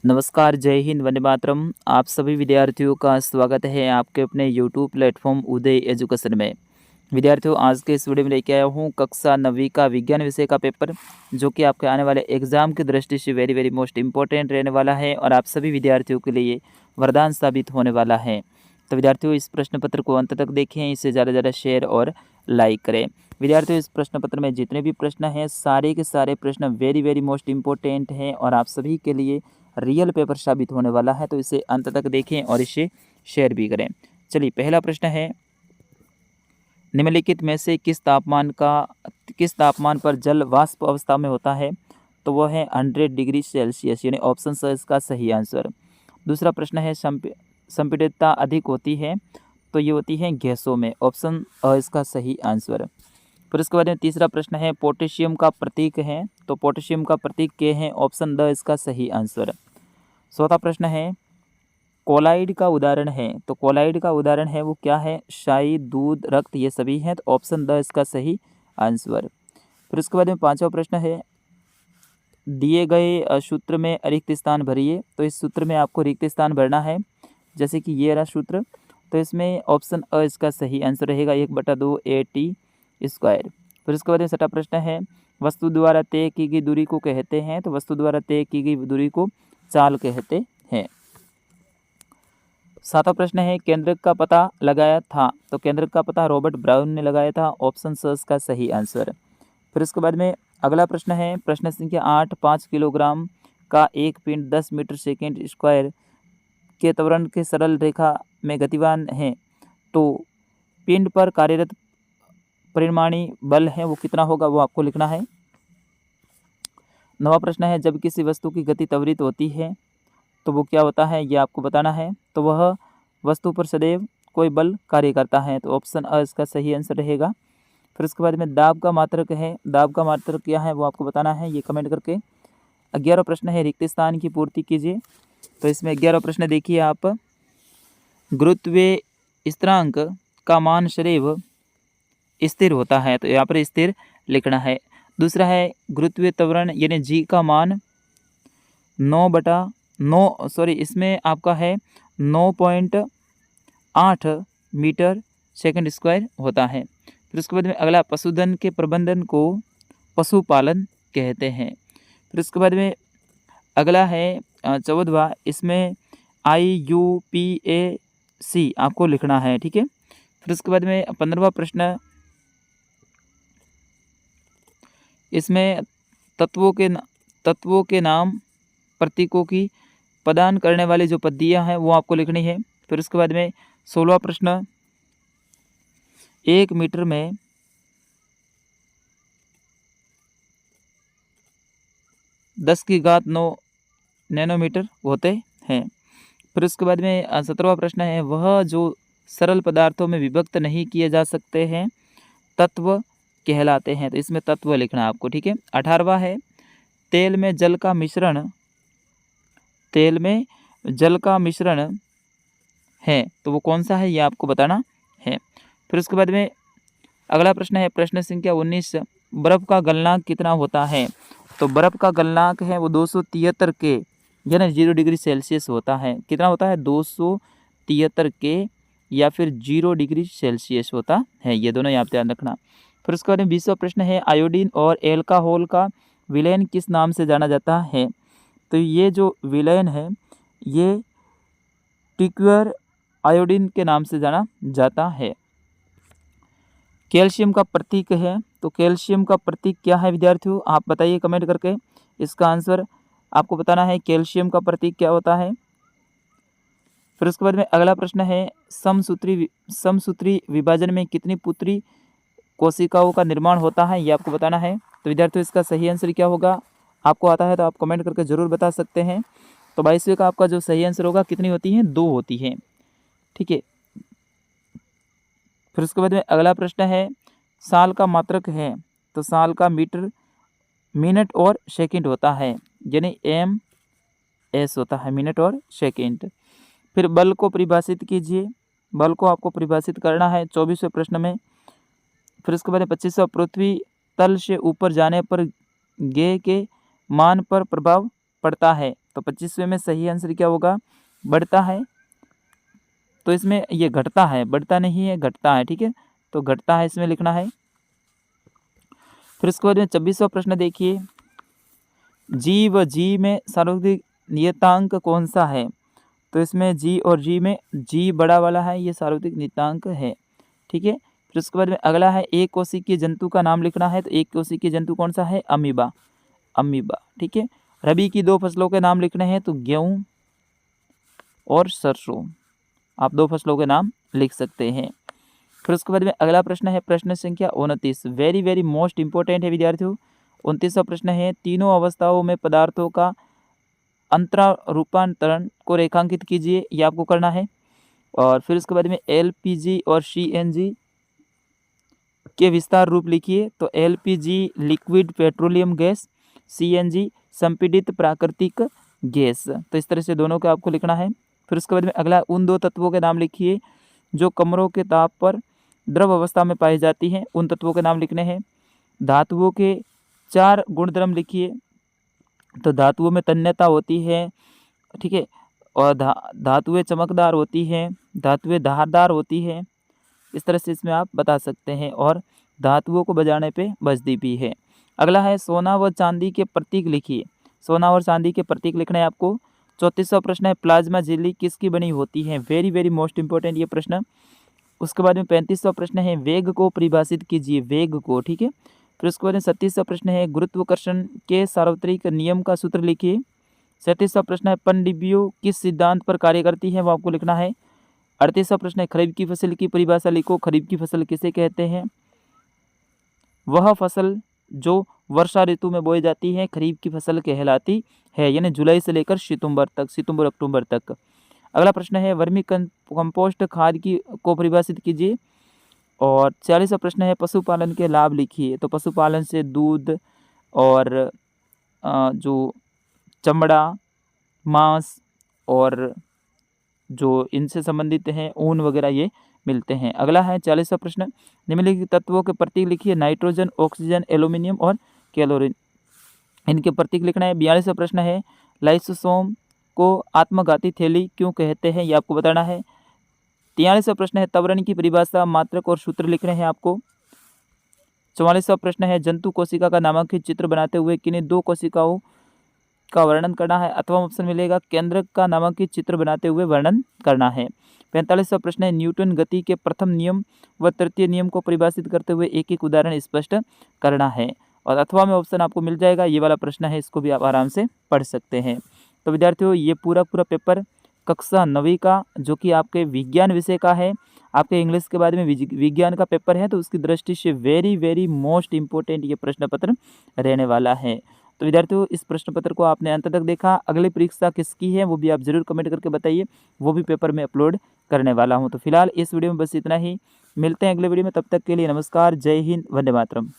नमस्कार, जय हिंद, वंदे मातरम। आप सभी विद्यार्थियों का स्वागत है आपके अपने यूट्यूब प्लेटफॉर्म उदय एजुकेशन में। विद्यार्थियों, आज के इस वीडियो में लेके आया हूँ कक्षा 9वीं का विज्ञान विषय का पेपर, जो कि आपके आने वाले एग्जाम की दृष्टि से वेरी वेरी मोस्ट इंपॉर्टेंट रहने वाला है और आप सभी विद्यार्थियों के लिए वरदान साबित होने वाला है। तो विद्यार्थियों, इस प्रश्न पत्र को अंत तक देखें, इसे ज़्यादा से ज़्यादा शेयर और लाइक करें। विद्यार्थियों, इस प्रश्न पत्र में जितने भी प्रश्न हैं सारे के सारे प्रश्न वेरी वेरी मोस्ट इंपॉर्टेंट हैं और आप सभी के लिए रियल पेपर साबित होने वाला है। तो इसे अंत तक देखें और इसे शेयर भी करें। चलिए, पहला प्रश्न है, निम्नलिखित में से किस तापमान पर जल वाष्प अवस्था में होता है? तो वह है 100 डिग्री सेल्सियस, यानी ऑप्शन स इसका सही आंसर। दूसरा प्रश्न है, संपीड़ितता अधिक होती है? तो ये होती है गैसों में, ऑप्शन अ इसका सही आंसर। फिर उसके बाद में तीसरा प्रश्न है, पोटेशियम का प्रतीक है? तो पोटेशियम का प्रतीक के है, ऑप्शन ड इसका सही आंसर। चौथा प्रश्न है, कोलाइड का उदाहरण है? तो कोलाइड का उदाहरण है वो क्या है? शाही, दूध, रक्त, ये सभी हैं, तो ऑप्शन द इसका सही आंसर। फिर उसके बाद में पांचवा प्रश्न है, दिए गए सूत्र में रिक्त स्थान भरिए? तो इस सूत्र में आपको रिक्त स्थान भरना है, जैसे कि ये रहा सूत्र, तो इसमें ऑप्शन अ इसका सही आंसर रहेगा, 1/2 AT स्क्वायर। फिर उसके बाद में छठा प्रश्न है, वस्तु द्वारा तय की गई दूरी को कहते हैं? तो वस्तु द्वारा तय की गई दूरी को चाल कहते हैं। सातवां प्रश्न है, केंद्रक का पता लगाया था? तो केंद्रक का पता रॉबर्ट ब्राउन ने लगाया था, ऑप्शन स का सही आंसर। फिर उसके बाद में अगला प्रश्न है, प्रश्न संख्या 8, 5 किलोग्राम का एक पिंड 10 मीटर सेकेंड स्क्वायर के त्वरण के सरल रेखा में गतिमान है, तो पिंड पर कार्यरत परिमाणी बल है वो कितना होगा, वो आपको लिखना है। नवा प्रश्न है, जब किसी वस्तु की गति त्वरित होती है तो वो क्या होता है, ये आपको बताना है। तो वह वस्तु पर सदैव कोई बल कार्य करता है, तो ऑप्शन अ इसका सही आंसर रहेगा। फिर उसके बाद में दाब का मात्रक है, दाब का मात्रक क्या है वो आपको बताना है, ये कमेंट करके। 11वां प्रश्न है, रिक्त स्थान की पूर्ति कीजिए? तो इसमें 11वां प्रश्न देखिए आप, गुरुत्व स्थिरांक का मान सदैव स्थिर होता है? तो यहाँ पर स्थिर लिखना है। दूसरा है, गुरुत्वीय त्वरण यानी जी का मान 9/9 सॉरी इसमें आपका है 9.8 मीटर सेकंड स्क्वायर होता है। फिर उसके बाद में अगला, पशुधन के प्रबंधन को पशुपालन कहते हैं। फिर उसके बाद में अगला है 14वां, इसमें IUPAC आपको लिखना है, ठीक है। फिर उसके बाद में 15वां प्रश्न, इसमें तत्वों के नाम, प्रतीकों की प्रदान करने वाली जो पद्धतियाँ हैं वो आपको लिखनी है। फिर उसके बाद में 16वां प्रश्न, 1 मीटर में 10⁹ नैनोमीटर होते हैं। फिर उसके बाद में 17वां प्रश्न है, वह जो सरल पदार्थों में विभक्त नहीं किए जा सकते हैं तत्व कहलाते हैं? तो इसमें तत्व लिखना है आपको, ठीक है। 18वां है, तेल में जल का मिश्रण है, तो वो कौन सा है, ये आपको बताना है। फिर उसके बाद में अगला प्रश्न है, प्रश्न संख्या 19, बर्फ का गलनांक कितना होता है? तो बर्फ का गलनांक है वो 273 के यानी 0 डिग्री सेल्सियस होता है। कितना होता है, 273 के या फिर 0 डिग्री सेल्सियस होता है, ये दोनों यहाँ पे ध्यान रखना। फिर उसके बाद में 20वां प्रश्न है, आयोडीन और एल्कोहल का विलयन किस नाम से जाना जाता है? तो ये जो विलयन है ये टिक्वर आयोडीन के नाम से जाना जाता है। कैल्शियम का प्रतीक है, तो कैल्शियम का प्रतीक क्या है विद्यार्थियों, आप बताइए कमेंट करके। इसका आंसर आपको बताना है, कैल्शियम का प्रतीक क्या होता है। फिर उसके बाद में अगला प्रश्न है, समसूत्री विभाजन में कितनी पुत्री कोशिकाओं का निर्माण होता है, ये आपको बताना है। तो विद्यार्थियों, इसका सही आंसर क्या होगा, आपको आता है तो आप कमेंट करके ज़रूर बता सकते हैं। तो 22वें का आपका जो सही आंसर होगा, कितनी होती हैं, 2 होती हैं, ठीक है। फिर उसके बाद में अगला प्रश्न है, साल का मात्रक है? तो साल का मीटर, मिनट और सेकंड होता है, यानी MS होता है, मिनट और सेकंड। फिर बल को परिभाषित कीजिए? बल को आपको परिभाषित करना है 24वें प्रश्न में। फिर उसके बाद 25वां, पृथ्वी तल से ऊपर जाने पर गे के मान पर प्रभाव पड़ता है? तो 25वें में सही आंसर क्या होगा, बढ़ता है। तो इसमें ये घटता है, बढ़ता नहीं है, घटता है, ठीक है, तो घटता है इसमें लिखना है। फिर उसके बाद में 26वां प्रश्न देखिए, जी व जी में सार्वत्रिक नियतांक कौन सा है। तो इसमें जी और जी में जी बड़ा वाला है, ये सार्वत्रिक नियतांक है, ठीक है। फिर उसके बाद में अगला है एक कोशिकीय जंतु का नाम लिखना है। तो एक कोशिकीय जंतु कौन सा है, अमीबा, अमीबा, ठीक है। रबी की 2 फसलों के नाम लिखने हैं। तो गेहूँ और सरसों, आप 2 फसलों के नाम लिख सकते हैं। फिर उसके बाद में अगला प्रश्न है प्रश्न संख्या 29, वेरी वेरी मोस्ट इंपॉर्टेंट है विद्यार्थियों। 29वां प्रश्न है, तीनों अवस्थाओं में पदार्थों का अंतरारूपांतरण को रेखांकित कीजिए, ये आपको करना है। और फिर उसके बाद में एलपीजी और सीएनजी के विस्तार रूप लिखिए। तो LPG liquid petroleum gas, CNG संपीड़ित प्राकृतिक गैस। तो इस तरह से दोनों का आपको लिखना है। फिर उसके बाद में अगला, उन 2 तत्वों के नाम लिखिए जो कमरों के ताप पर द्रव अवस्था में पाई जाती हैं। उन तत्वों के नाम लिखने हैं। धातुओं के 4 गुणधर्म लिखिए। तो धातुओं में तन्यता होती है, ठीक है, और धातुएं चमकदार होती हैं, धातुएं धारदार होती है, इस तरह से इसमें आप बता सकते हैं। और धातुओं को बजाने पे बजती भी है। अगला है सोना व चांदी के प्रतीक लिखिए। सोना और चांदी के प्रतीक लिखना है आपको। 34वां प्रश्न है, प्लाज्मा झिल्ली किसकी बनी होती है। वेरी वेरी मोस्ट इंपॉर्टेंट ये प्रश्न। उसके बाद में 35वां प्रश्न है, वेग को परिभाषित कीजिए, वेग को, ठीक है। फिर उसके बाद में 37वां प्रश्न है, गुरुत्वाकर्षण के सार्वत्रिक नियम का सूत्र लिखिए। 37वां प्रश्न है, पनडुब्बियों किस सिद्धांत पर कार्य करती है, वो आपको लिखना है। 38वां प्रश्न है, खरीफ की फसल की परिभाषा लिखो। खरीफ की फसल किसे कहते हैं। वह फसल जो वर्षा ऋतु में बोई जाती है खरीफ की फसल कहलाती है, यानी जुलाई से लेकर सितंबर तक, सितंबर अक्टूबर तक। अगला प्रश्न है, वर्मी कंपोस्ट खाद की को परिभाषित कीजिए। और 40वां प्रश्न है, पशुपालन के लाभ लिखिए। तो पशुपालन से दूध और जो चमड़ा, मांस और जो इनसे संबंधित हैं ऊन वगैरह ये मिलते हैं। अगला है 40वां प्रश्न, निम्नलिखित तत्वों के प्रतीक लिखिए। नाइट्रोजन, ऑक्सीजन, एल्यूमिनियम और क्लोरीन, इनके प्रतीक लिखना है। 42वां प्रश्न है, लाइसोसोम को आत्मघाती थैली क्यों कहते हैं, ये आपको बताना है। 43वां प्रश्न है, त्वरण की परिभाषा, मात्रक और सूत्र लिखने हैं आपको। 44वां प्रश्न है, जंतु कोशिका का नामांकित चित्र बनाते हुए किन्हीं 2 कोशिकाओं का वर्णन करना है। अथवा ऑप्शन मिलेगा, केंद्रक का नामांकित चित्र बनाते हुए वर्णन करना है। 45वां प्रश्न है, न्यूटन गति के प्रथम नियम व तृतीय नियम को परिभाषित करते हुए एक एक उदाहरण स्पष्ट करना है। और अथवा में ऑप्शन आपको मिल जाएगा, ये वाला प्रश्न है, इसको भी आप आराम से पढ़ सकते हैं। तो विद्यार्थियों, ये पूरा पेपर कक्षा 9वीं का जो कि आपके विज्ञान विषय का है, आपके इंग्लिश के बाद में विज्ञान का पेपर है, तो उसकी दृष्टि से वेरी वेरी मोस्ट इंपॉर्टेंट ये प्रश्न पत्र रहने वाला है। तो विद्यार्थियों, इस प्रश्न पत्र को आपने अंत तक देखा। अगली परीक्षा किसकी है वो भी आप जरूर कमेंट करके बताइए, वो भी पेपर में अपलोड करने वाला हूँ। तो फिलहाल इस वीडियो में बस इतना ही, मिलते हैं अगले वीडियो में, तब तक के लिए नमस्कार, जय हिंद, वंदे मातरम।